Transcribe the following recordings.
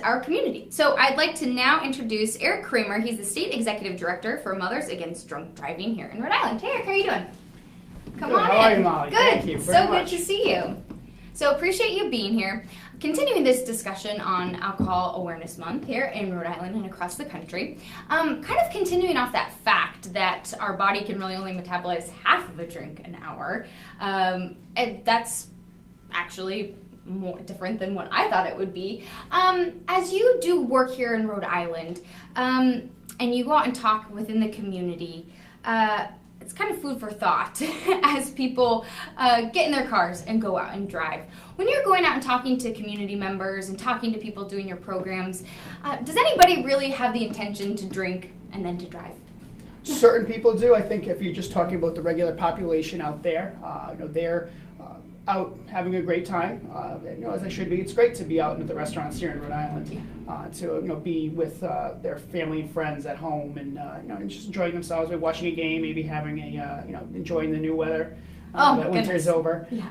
our community. So I'd like to now introduce Eric Kramer. He's the State Executive Director for Mothers Against Drunk Driving here in Rhode Island. Hey Eric, how are you doing? Come Good. on How in. are you, Molly? Good. Thank you very So much. good to see you. So appreciate you being here. Continuing this discussion on Alcohol Awareness Month here in Rhode Island and across the country. Kind of continuing off that fact that our body can really only metabolize half of a drink an hour. And that's actually more different than what I thought it would be. As you do work here in Rhode Island, and you go out and talk within the community, it's kind of food for thought as people get in their cars and go out and drive. When you're going out and talking to community members and talking to people doing your programs, does anybody really have the intention to drink and then to drive? Certain people do. I think if you're just talking about the regular population out there, they're out having a great time. As they should be. It's great to be out at the restaurants here in Rhode Island, to be with their family and friends at home, and just enjoying themselves, by watching a game, maybe having enjoying the new weather. That winter's over. Yeah.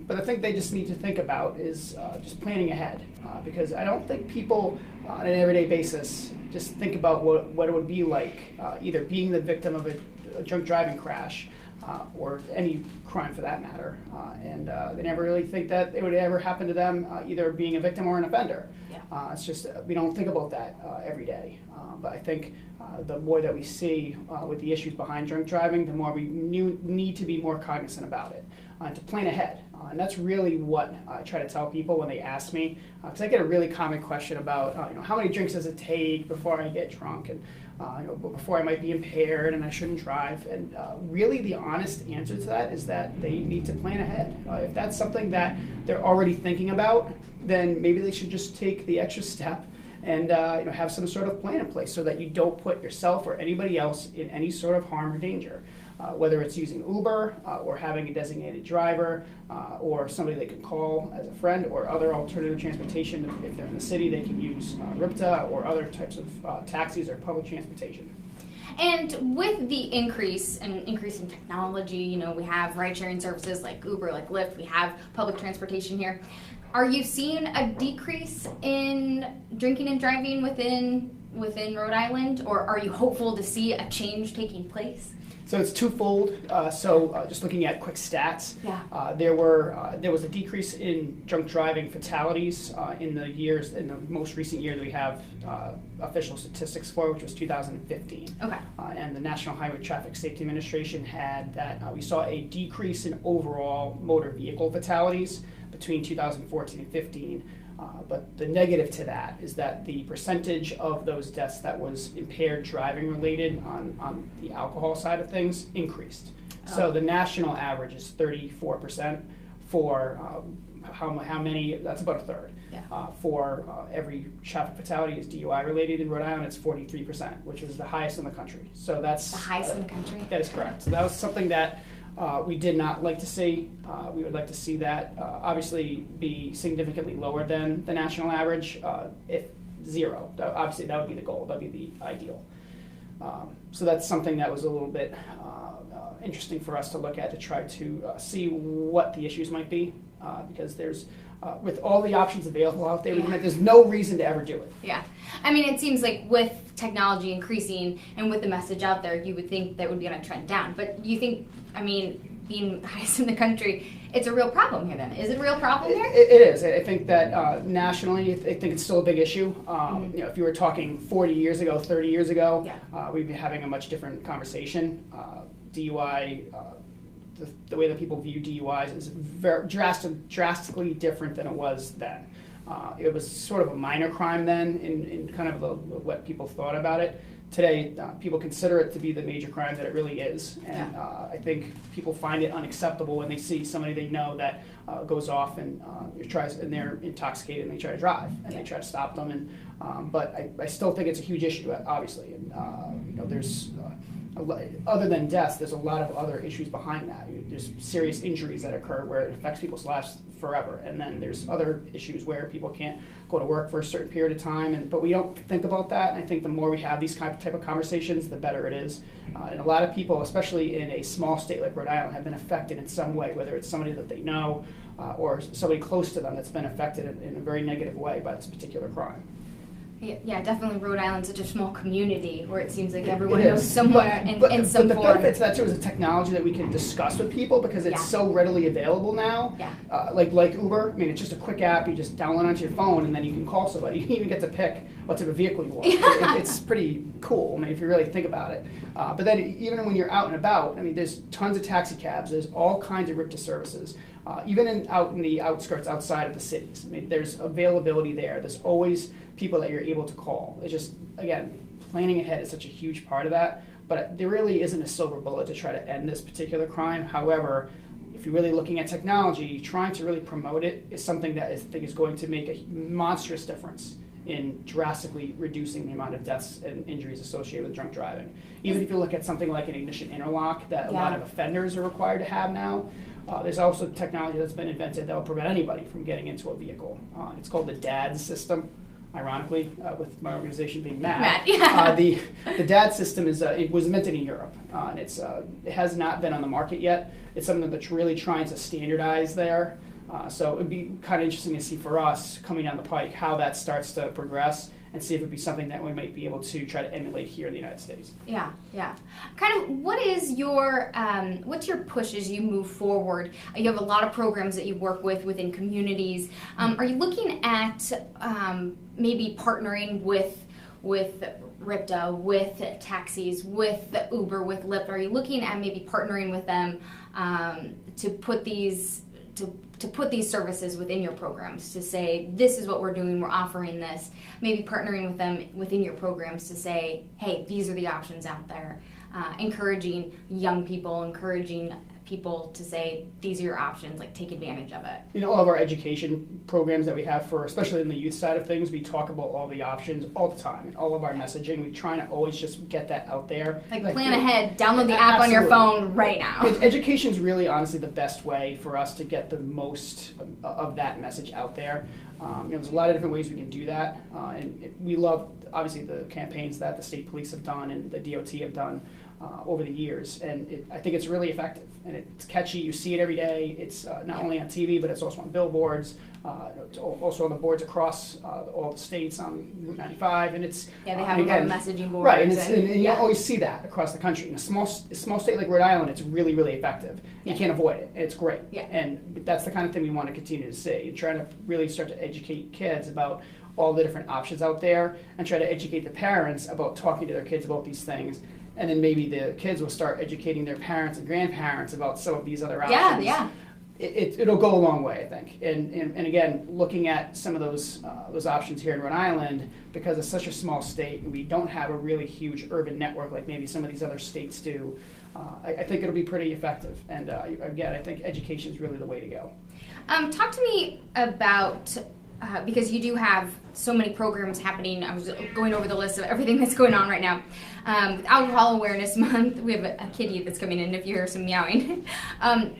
But the thing they just need to think about is just planning ahead, because I don't think people on an everyday basis just think about what it would be like either being the victim of a drunk driving crash or any crime for that matter, and they never really think that it would ever happen to them, either being a victim or an offender. Yeah. It's just we don't think about that every day. But I think the more that we see with the issues behind drunk driving, the more we need to be more cognizant about it, to plan ahead. And that's really what I try to tell people when they ask me, because I get a really common question about how many drinks does it take before I get drunk, and before I might be impaired and I shouldn't drive. And really the honest answer to that is that they need to plan ahead. If that's something that they're already thinking about, then maybe they should just take the extra step and have some sort of plan in place so that you don't put yourself or anybody else in any sort of harm or danger. Whether it's using Uber or having a designated driver or somebody they can call as a friend, or other alternative transportation. If they're in the city, they can use RIPTA or other types of taxis or public transportation. And with the increase in technology, we have ride-sharing services like Uber, like Lyft, we have public transportation here. Are you seeing a decrease in drinking and driving within Rhode Island, or are you hopeful to see a change taking place? So it's twofold. Just looking at quick stats, Yeah. there was a decrease in drunk driving fatalities in the most recent year that we have official statistics for, which was 2015. Okay. And the National Highway Traffic Safety Administration had that we saw a decrease in overall motor vehicle fatalities between 2014 and 15. But the negative to that is that the percentage of those deaths that was impaired driving related on the alcohol side of things increased. Oh. So the national average is 34% for how many, that's about a third. Yeah. For every traffic fatality is DUI related in Rhode Island, it's 43%, which is the highest in the country. So that's the highest in the country? That is correct. So that was something that we did not like to see. We would like to see that obviously be significantly lower than the national average, if zero. Obviously that would be the goal, that would be the ideal. So that's something that was a little bit interesting for us to look at, to try to see what the issues might be, because there's with all the options available out there, there's no reason to ever do it. Yeah. I mean, it seems like with technology increasing and with the message out there, you would think that would be on a trend down. But you think, being highest in the country, it's a real problem here then. Is it a real problem here? It is. I think that nationally, I think it's still a big issue. If you were talking 40 years ago, 30 years ago, we'd be having a much different conversation. DUI, the way that people view DUIs is very drastically different than it was then. It was sort of a minor crime then in kind of what people thought about it. Today, people consider it to be the major crime that it really is. And I think people find it unacceptable when they see somebody they know that goes off and they're intoxicated and they try to drive and they try to stop them. But I still think it's a huge issue, obviously. And there's other than deaths, there's a lot of other issues behind that. There's serious injuries that occur where it affects people's lives forever, and then there's other issues where people can't go to work for a certain period of time, but we don't think about that. And I think the more we have these type of conversations, the better it is. And a lot of people, especially in a small state like Rhode Island, have been affected in some way, whether it's somebody that they know or somebody close to them that's been affected in a very negative way by this particular crime. Yeah, definitely Rhode Island's such a small community where it seems like everyone knows somewhere in some but the form. benefit to that too is a technology that we can discuss with people because it's so readily available now. Yeah. Like Uber, I mean, it's just a quick app. You just download onto your phone and then you can call somebody. You even get to pick what type of vehicle you want. It's pretty cool, I mean, if you really think about it. But then even when you're out and about, I mean, there's tons of taxi cabs. There's all kinds of RIPTA services. Even out in the outskirts outside of the cities. I mean, there's availability there. There's always people that you're able to call. It's just, again, planning ahead is such a huge part of that, but there really isn't a silver bullet to try to end this particular crime. However, if you're really looking at technology, trying to really promote it is something that I think is going to make a monstrous difference in drastically reducing the amount of deaths and injuries associated with drunk driving. Even if you look at something like an ignition interlock that a lot of offenders are required to have now, there's also technology that's been invented that will prevent anybody from getting into a vehicle. It's called the DAD system. Ironically, with my organization being MADD. The DAD system it was invented in Europe, and it has not been on the market yet. It's something that's really trying to standardize there. So it'd be kind of interesting to see for us coming down the pike how that starts to progress and see if it'd be something that we might be able to try to emulate here in the United States. Yeah. Kind of, what is your, what's your push as you move forward? You have a lot of programs that you work with within communities. Are you looking at maybe partnering with RIPTA, with taxis, with Uber, with Lyft? Are you looking at maybe partnering with them to put these services within your programs, to say, this is what we're doing, we're offering this, maybe partnering with them within your programs to say, hey, these are the options out there, encouraging young people, encouraging people to say, these are your options, like take advantage of it. You know, all of our education programs that we have especially in the youth side of things, we talk about all the options all the time. In all of our messaging, we try to always just get that out there. Like plan ahead, download the app on your phone right now. Education is really honestly the best way for us to get the most of that message out there. There's a lot of different ways we can do that. And we love, obviously, the campaigns that the state police have done and the DOT have done over the years, and I think it's really effective and it's catchy. You see it every day. It's not only on TV, but it's also on billboards, it's also on the boards across all the states on Route 95, and it's they have again, messaging boards, right, and you always see that across the country. In a small state like Rhode Island, it's really, really effective. You can't avoid it. It's great, and that's the kind of thing we want to continue to see. And trying to really start to educate kids about all the different options out there, and try to educate the parents about talking to their kids about these things. And then maybe the kids will start educating their parents and grandparents about some of these other options. It'll go a long way, I think. And again, looking at some of those options here in Rhode Island, because it's such a small state and we don't have a really huge urban network like maybe some of these other states do, I think it'll be pretty effective. And again, I think education is really the way to go. Talk to me about, because you do have so many programs happening. I was going over the list of everything that's going on right now. With Alcohol Awareness Month, we have a kitty that's coming in if you hear some meowing.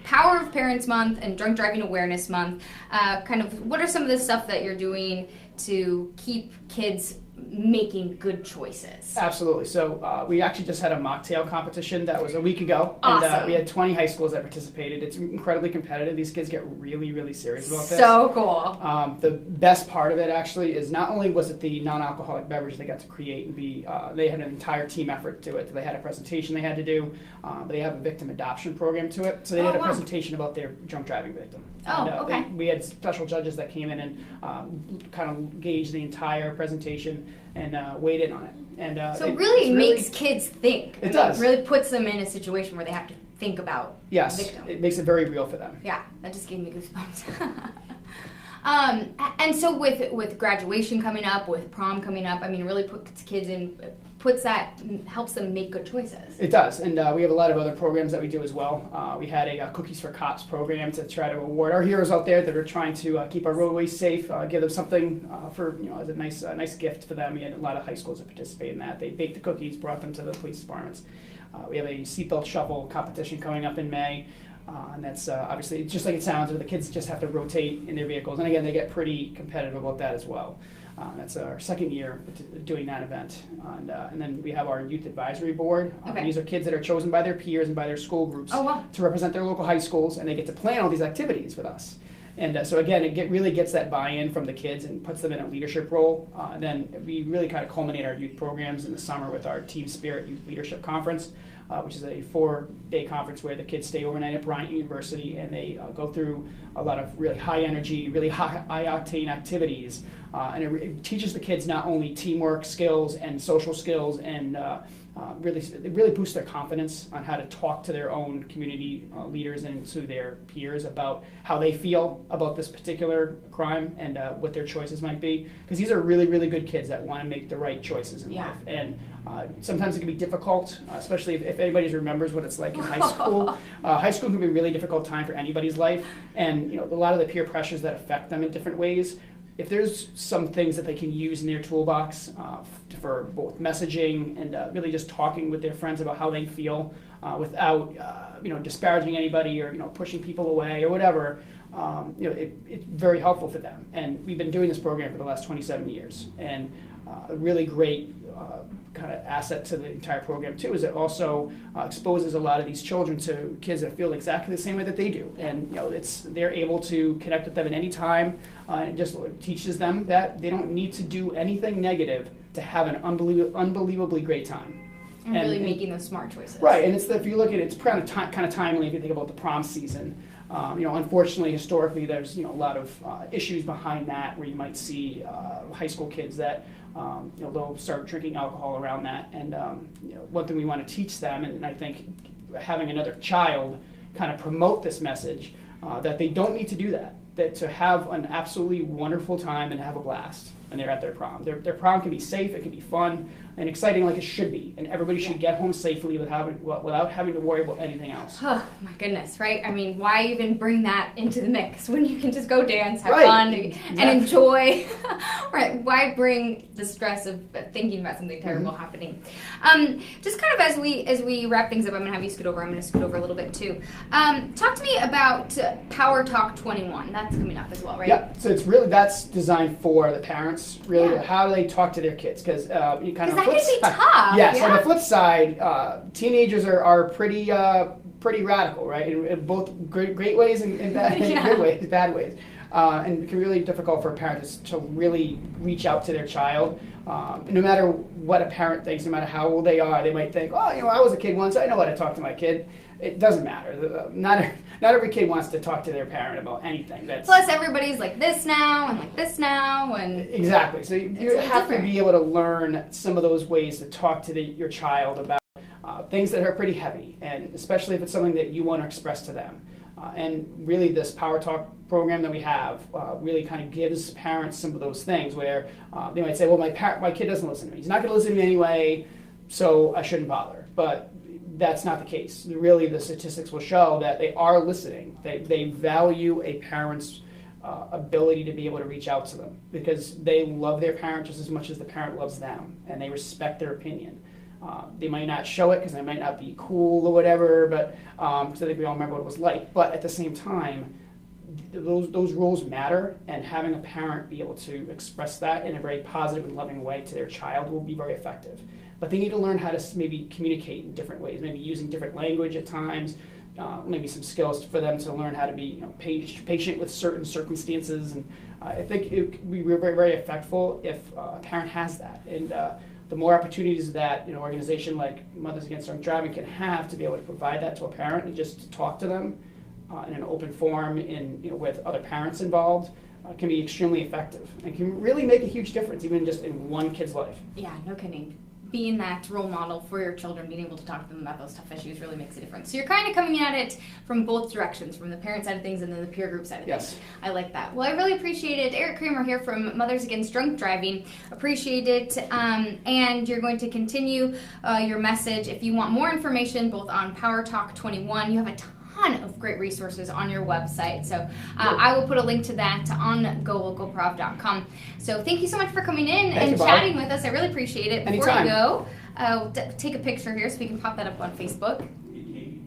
Power of Parents Month and Drunk Driving Awareness Month. Kind of, what are some of the stuff that you're doing to keep kids making good choices? Absolutely. So we actually just had a mocktail competition that was a week ago. Awesome. And we had 20 high schools that participated. It's incredibly competitive. These kids get really, really serious about this. So cool. The best part of it actually is not only was it the non-alcoholic beverage they got to create and be, they had an entire team effort to it. They had a presentation they had to do, but they have a victim adoption program to it. So they did a presentation about their drunk driving victim. Okay. We had special judges that came in and kind of gauged the entire presentation and weighed in on it. And so it really makes kids think. It does. It really puts them in a situation where they have to think about the victim. It makes it very real for them. Yeah, that just gave me goosebumps. And so with graduation coming up, with prom coming up, I mean, it really puts kids in, helps them make good choices. It does, and we have a lot of other programs that we do as well. We had a Cookies for Cops program to try to award our heroes out there that are trying to keep our roadways safe, give them something for, as a nice gift for them. We had a lot of high schools that participated in that. They baked the cookies, brought them to the police departments. We have a seatbelt shuffle competition coming up in May. And that's obviously just like it sounds, where the kids just have to rotate in their vehicles. And again, they get pretty competitive about that as well. That's our second year doing that event. And then we have our youth advisory board. Okay. These are kids that are chosen by their peers and by their school groups to represent their local high schools, and they get to plan all these activities with us. And so again, it really gets that buy-in from the kids and puts them in a leadership role. And then we really kind of culminate our youth programs in the summer with our Team Spirit Youth Leadership Conference, which is a 4-day conference where the kids stay overnight at Bryant University, and they go through a lot of really high energy, really high octane activities. And it teaches the kids not only teamwork skills and social skills, and it really boosts their confidence on how to talk to their own community leaders and to their peers about how they feel about this particular crime and what their choices might be. Because these are really, really good kids that want to make the right choices in life. And sometimes it can be difficult, especially if anybody remembers what it's like in high school. High school can be a really difficult time for anybody's life, and a lot of the peer pressures that affect them in different ways. If there's some things that they can use in their toolbox for both messaging and really just talking with their friends about how they feel without disparaging anybody or pushing people away or whatever, it's very helpful for them. And we've been doing this program for the last 27 years, and a really great kind of asset to the entire program too is it also exposes a lot of these children to kids that feel exactly the same way that they do, and they're able to connect with them at any time. It just teaches them that they don't need to do anything negative to have an unbelievably great time. And really making those smart choices. Right, and if you look at it, it's kind of timely if you think about the prom season. Unfortunately, historically, there's a lot of issues behind that, where you might see high school kids that they'll start drinking alcohol around that. And one thing we want to teach them, and I think having another child kind of promote this message, that they don't need to do that. That to have an absolutely wonderful time and have a blast when they're at their prom. Their prom can be safe, it can be fun and exciting like it should be, and everybody should get home safely without having to worry about anything else. Oh my goodness, right? I mean, why even bring that into the mix when you can just go dance, have fun, and enjoy? Right? Why bring the stress of thinking about something terrible happening? Just kind of as we wrap things up, I'm gonna have you scoot over. I'm gonna scoot over a little bit too. Talk to me about Power Talk 21. That's coming up as well, right? Yeah. So that's designed for the parents. Really, how do they talk to their kids? Because you kind of. That can be tough. Yes, on the flip side, teenagers are pretty radical, right? In both great ways and bad ways. And it can be really difficult for parents to really reach out to their child. No matter what a parent thinks, no matter how old they are, they might think, I was a kid once, I know how to talk to my kid. It doesn't matter. Not every kid wants to talk to their parent about anything. Plus, everybody's like this now and like this now, and exactly. So you have to be able to learn some of those ways to talk to your child about things that are pretty heavy, and especially if it's something that you want to express to them. And really, this Power Talk program that we have really kind of gives parents some of those things where they might say, well, my kid doesn't listen to me. He's not going to listen to me anyway, so I shouldn't bother. But that's not the case. Really, the statistics will show that they are listening. They value a parent's ability to be able to reach out to them, because they love their parent just as much as the parent loves them, and they respect their opinion. They might not show it because they might not be cool or whatever, but so I think we all remember what it was like. But at the same time, those rules matter, and having a parent be able to express that in a very positive and loving way to their child will be very effective. But they need to learn how to maybe communicate in different ways, maybe using different language at times, maybe some skills for them to learn how to be patient with certain circumstances. And I think it would be very, very effective if a parent has that. And the more opportunities that an organization like Mothers Against Drunk Driving can have to be able to provide that to a parent and just to talk to them in an open forum with other parents involved, can be extremely effective and can really make a huge difference, even just in one kid's life. Yeah, no kidding. Being that role model for your children, being able to talk to them about those tough issues really makes a difference. So you're kind of coming at it from both directions, from the parent side of things and then the peer group side of things. I like that. Well, I really appreciate it. Eric Kramer here from Mothers Against Drunk Driving. Appreciate it. And you're going to continue your message. If you want more information both on Power Talk 21, you have a ton of great resources on your website. So I will put a link to that on golocalprov.com. So thank you so much for coming in and chatting with us. I really appreciate it. Before Anytime. you go, take a picture here so we can pop that up on Facebook.